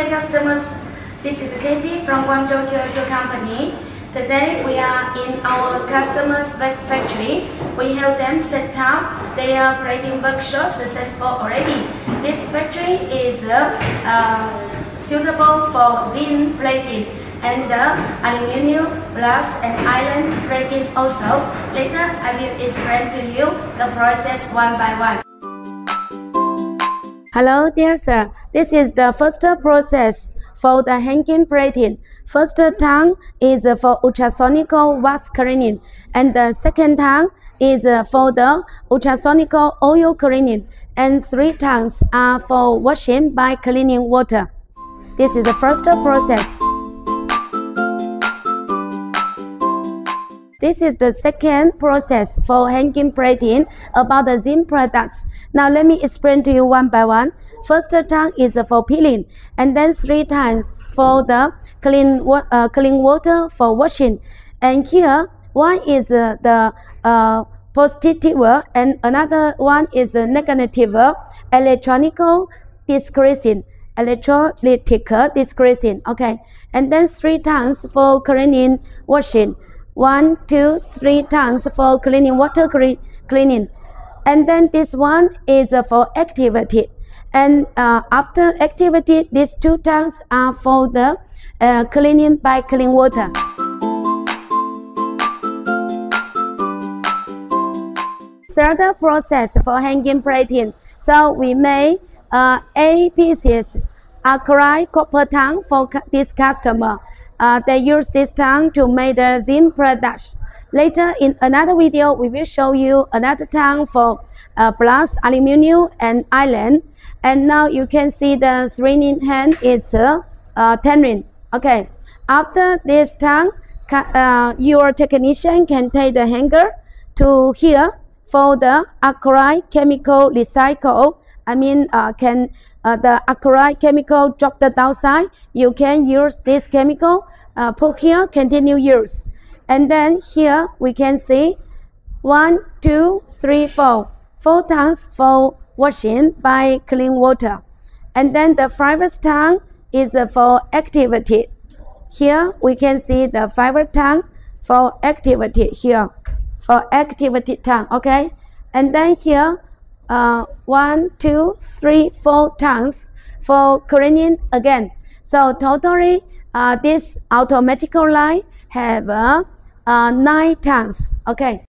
dear customers, this is Casey from Guangzhou QQ Company. Today we are in our customers' factory. We help them set up their plating workshop successful already. This factory is suitable for thin plating and aluminium, glass and iron plating also. Later I will explain to you the process one by one. Hello dear sir, this is the first process for the hanging plating. First tongue is for ultrasonical wax cleaning and the second tongue is for the ultrasonical oil cleaning and 3 tongues are for washing by cleaning water. This is the first process. This is the second process for hanging plating about the zinc products. Now let me explain to you one by one. First tongue is for peeling, and then 3 times for the clean water for washing. And here one is the positive and another one is the negative electrolytic discretion. Okay, and then 3 tongues for cleaning washing. 1, 2, 3 tongues for cleaning water cleaning, and then this one is for activity, and after activity these 2 tongues are for the cleaning by clean water. Third process for hanging plating. So we made 8 pieces acrylic copper tongue for this customer. They use this tongue to make the zinc products. Later in another video, we will show you another tongue for brass, aluminium and iron. And now you can see the screening hand is 10 ring. Okay, after this tongue, your technician can take the hanger to here for the acrylic chemical recycle. I mean, the acrylic chemical drop the downside, you can use this chemical, put here, continue use. And then here we can see 1, 2, 3, 4 tongues for washing by clean water. And then the fibrous tongue is for activity. Here we can see the fiber tongue for activity here, for activity tongue, okay? And then here 1, 2, 3, 4 tongues for cleaning again. So totally this automatic line have 9 tongues. Okay.